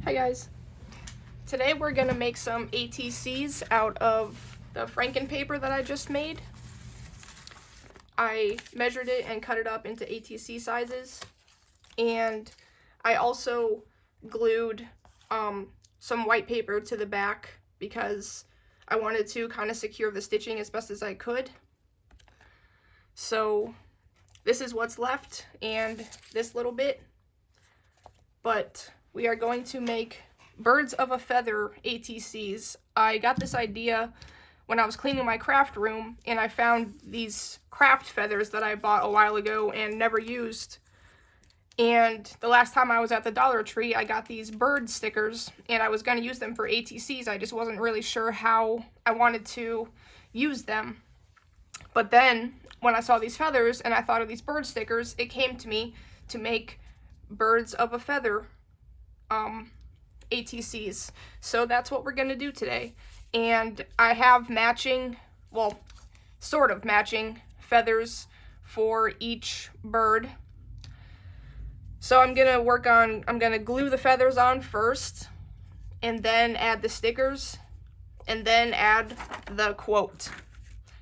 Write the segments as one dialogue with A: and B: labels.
A: Hi guys. Today we're going to make some ATCs out of the Franken paper that I just made. I measured it and cut it up into ATC sizes, and I also glued some white paper to the back because I wanted to kind of secure the stitching as best as I could. So this is what's left and this little bit, but we are going to make birds of a feather ATCs. I got this idea when I was cleaning my craft room, and I found these craft feathers that I bought a while ago and never used. And the last time I was at the Dollar Tree, I got these bird stickers, and I was going to use them for ATCs. I just wasn't really sure how I wanted to use them. But then, when I saw these feathers and I thought of these bird stickers, it came to me to make birds of a feather ATCs. So that's what we're going to do today. And I have matching, well, sort of matching feathers for each bird. So I'm going to glue the feathers on first, and then add the stickers, and then add the quote.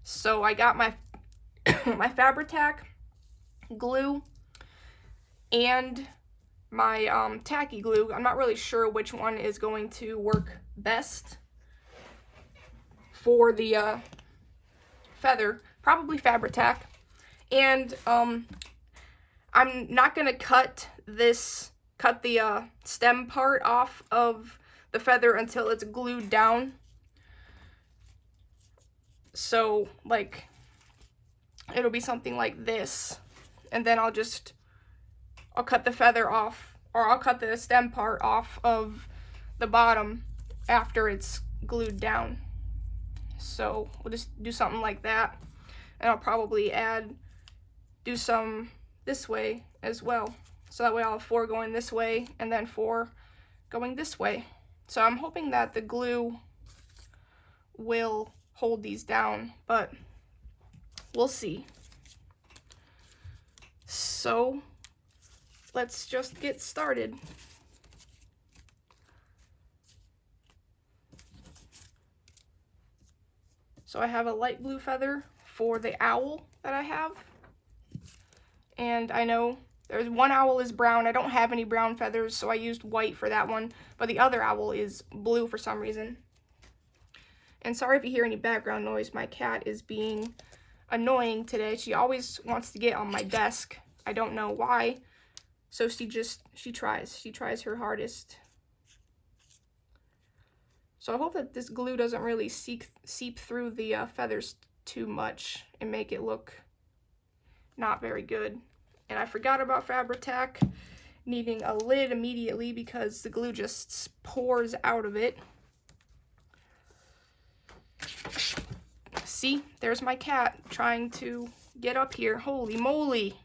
A: So I got my my Fabri-Tac glue and my tacky glue. I'm not really sure which one is going to work best for the feather. Probably Fabri-Tac. And I'm not gonna cut the stem part off of the feather until it's glued down. So like it'll be something like this, and then I'll cut the feather off, or I'll cut the stem part off of the bottom after it's glued down. So we'll just do something like that, and I'll probably do some this way as well. So that way I'll have 4 going this way and then 4 going this way. So I'm hoping that the glue will hold these down, but we'll see. So let's just get started. So I have a light blue feather for the owl that I have. And I know there's one owl is brown. I don't have any brown feathers, so I used white for that one. But the other owl is blue for some reason. And sorry if you hear any background noise. My cat is being annoying today. She always wants to get on my desk. I don't know why. So she tries her hardest. So I hope that this glue doesn't really seep through the feathers too much and make it look not very good. And I forgot about Fabri-Tac needing a lid immediately because the glue just pours out of it. See, there's my cat trying to get up here. Holy moly,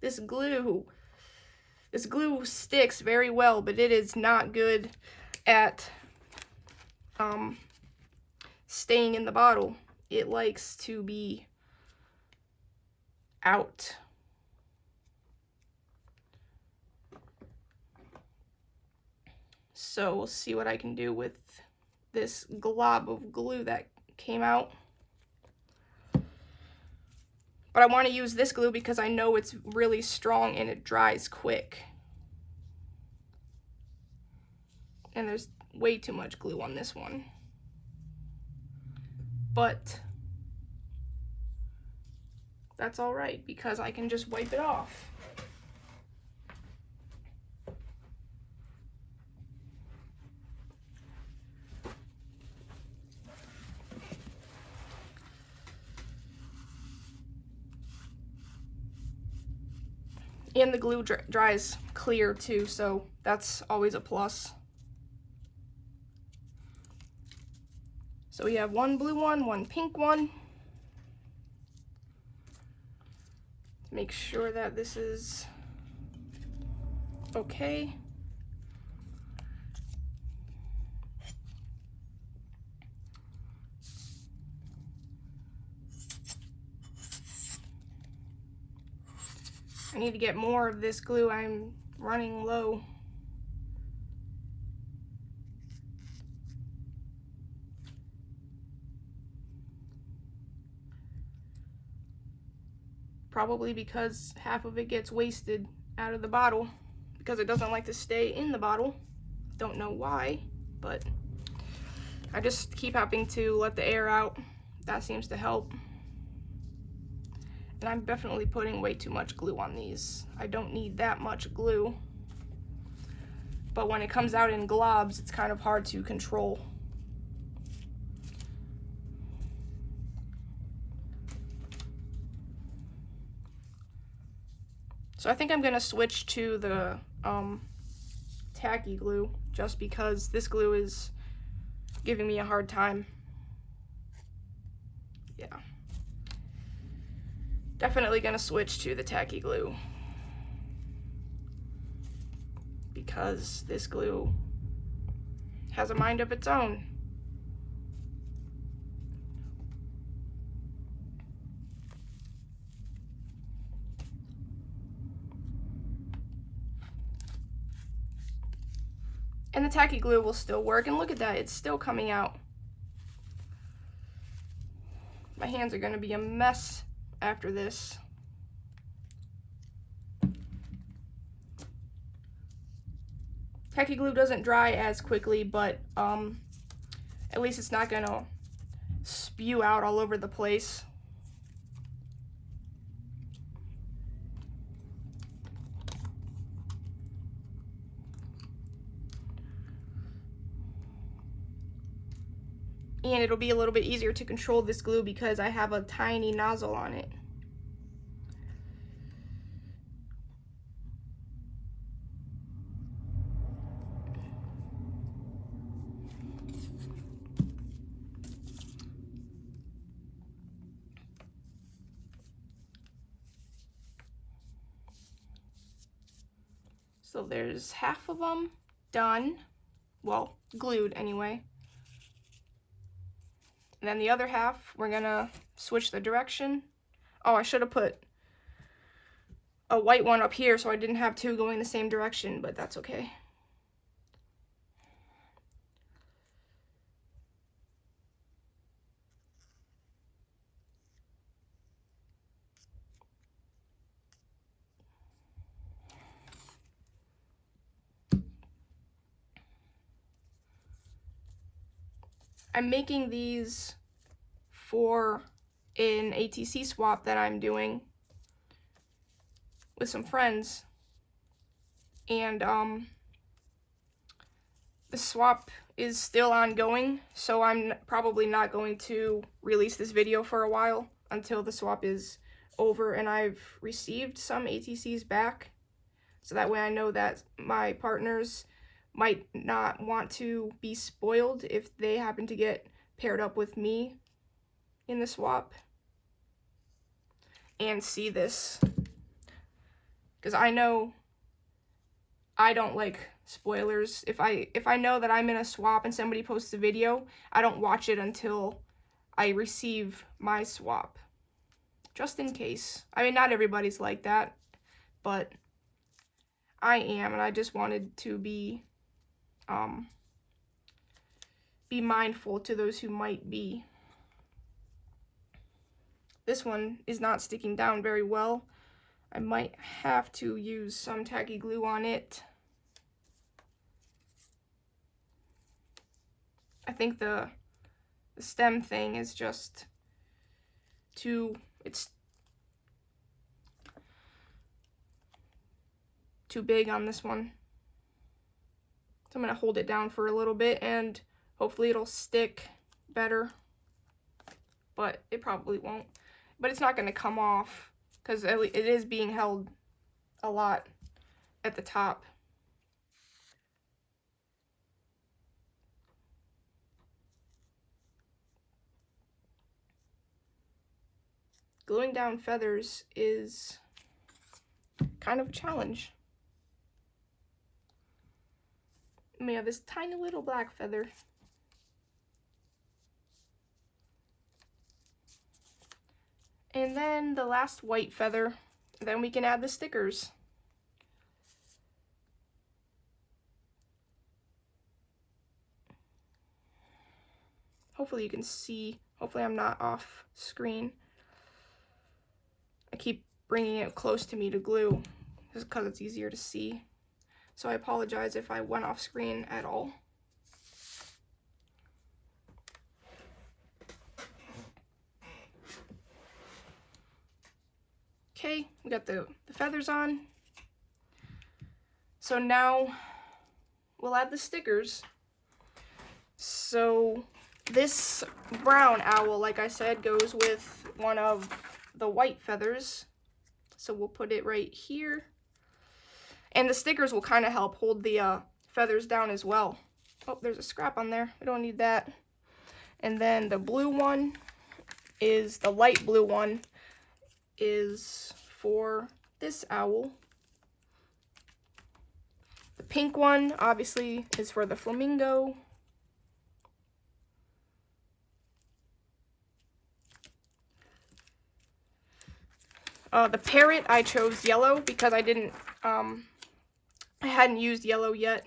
A: this glue sticks very well, but it is not good at staying in the bottle. It likes to be out. So we'll see what I can do with this glob of glue that came out. But I want to use this glue because I know it's really strong and it dries quick. And there's way too much glue on this one. But that's all right because I can just wipe it off. And the glue dries clear too, so that's always a plus. So we have one blue one, one pink one. Make sure that this is okay. I need to get more of this glue. I'm running low. probably because half of it gets wasted out of the bottle because it doesn't like to stay in the bottle. Don't know why, but I just keep having to let the air out. That seems to help. And I'm definitely putting way too much glue on these. I don't need that much glue. But when it comes out in globs, it's kind of hard to control. So I think I'm gonna switch to the tacky glue just because this glue is giving me a hard time. Yeah. Definitely gonna switch to the tacky glue because this glue has a mind of its own. And the tacky glue will still work, and look at that, it's still coming out. My hands are gonna be a mess after this. Tacky glue doesn't dry as quickly, but at least it's not gonna spew out all over the place. And it'll be a little bit easier to control this glue because I have a tiny nozzle on it. So there's half of them done, well, glued anyway. And then the other half, we're gonna switch the direction. Oh, I should have put a white one up here so I didn't have two going the same direction, but that's okay. I'm making these for an ATC swap that I'm doing with some friends, and the swap is still ongoing, so I'm probably not going to release this video for a while until the swap is over and I've received some ATCs back, so that way I know that my partners might not want to be spoiled if they happen to get paired up with me in the swap and see this, because I know I don't like spoilers. If I know that I'm in a swap and somebody posts a video, I don't watch it until I receive my swap, just in case. I mean, not everybody's like that, but I am, and I just wanted to be mindful to those who might be. This one is not sticking down very well. I might have to use some tacky glue on it. I think the stem thing is just it's too big on this one. So I'm gonna hold it down for a little bit and hopefully it'll stick better, but it probably won't. But it's not gonna come off because it is being held a lot at the top. Gluing down feathers is kind of a challenge. We have this tiny little black feather. And then the last white feather, then we can add the stickers. Hopefully you can see, hopefully I'm not off screen. I keep bringing it close to me to glue just because it's easier to see. So I apologize if I went off screen at all. Okay, we got the feathers on. So now we'll add the stickers. So this brown owl, like I said, goes with one of the white feathers. So we'll put it right here. And the stickers will kind of help hold the feathers down as well. Oh, there's a scrap on there. We don't need that. And then the blue one is, the light blue one is for this owl. The pink one, obviously, is for the flamingo. The parrot, I chose yellow because I hadn't used yellow yet,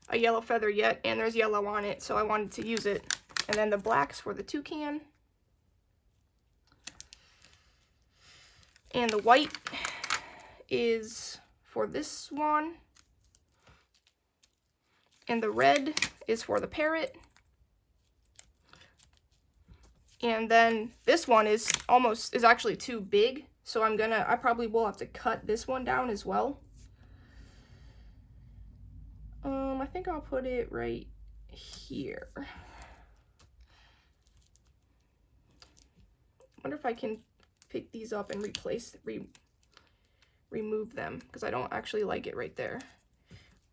A: a yellow feather yet, and there's yellow on it, so I wanted to use it. And then the black's for the toucan. And the white is for this swan. And the red is for the parrot. And then this one is actually too big, so I probably will have to cut this one down as well. I think I'll put it right here. I wonder if I can pick these up and remove them, because I don't actually like it right there.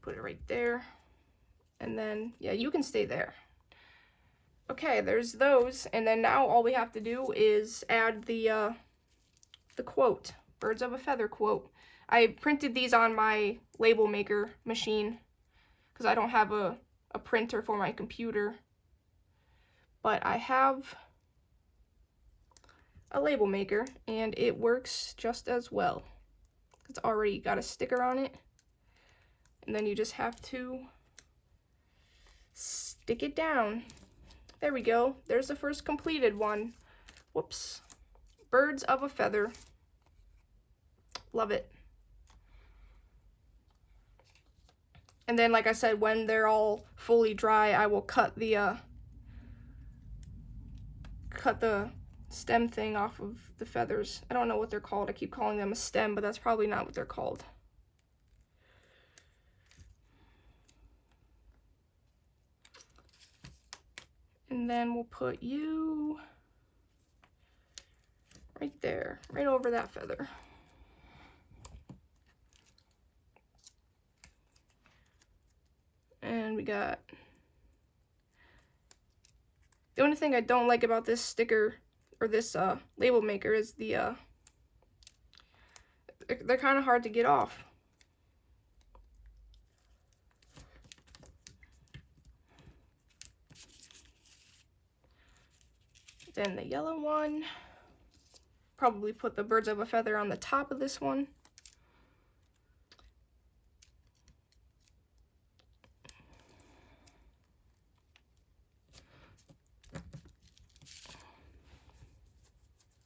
A: Put it right there. And then, yeah, you can stay there. Okay, there's those, and then now all we have to do is add the quote, Birds of a Feather quote. I printed these on my label maker machine because I don't have a printer for my computer, but I have a label maker and it works just as well. It's already got a sticker on it, and then you just have to stick it down. There we go. There's the first completed one. Whoops. Birds of a Feather. Love it. And then, like I said, when they're all fully dry, I will cut the stem thing off of the feathers. I don't know what they're called. I keep calling them a stem, but that's probably not what they're called. And then we'll put you right there, right over that feather. And we got, the only thing I don't like about this sticker, or this label maker, is they're kind of hard to get off. Then the yellow one, probably put the Birds of a Feather on the top of this one.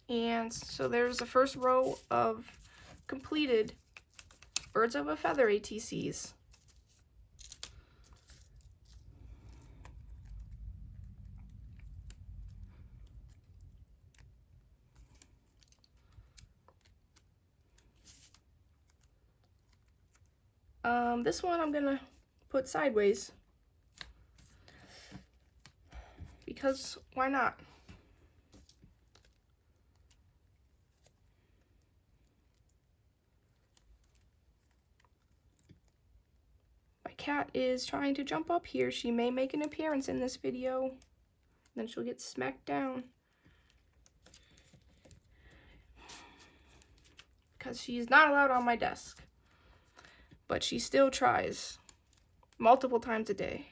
A: And so there's the first row of completed Birds of a Feather ATCs. This one I'm gonna put sideways, because why not? My cat is trying to jump up here. She may make an appearance in this video, then she'll get smacked down. Because she's not allowed on my desk. But she still tries multiple times a day.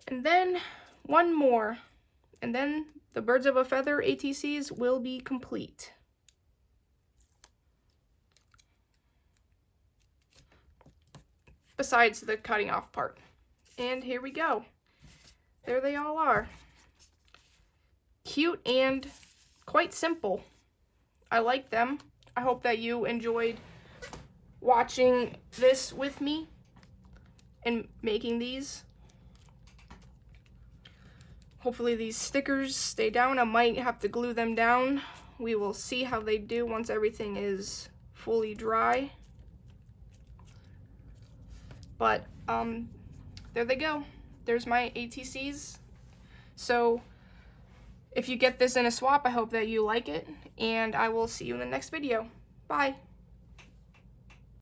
A: And then one more, and then the Birds of a Feather ATCs will be complete. Besides the cutting off part. And here we go. There they all are. cute and quite simple. I like them. I hope that you enjoyed watching this with me and making these. Hopefully these stickers stay down. I might have to glue them down. We will see how they do once everything is fully dry. But there they go. There's my ATCs. So if you get this in a swap, I hope that you like it, and I will see you in the next video. Bye.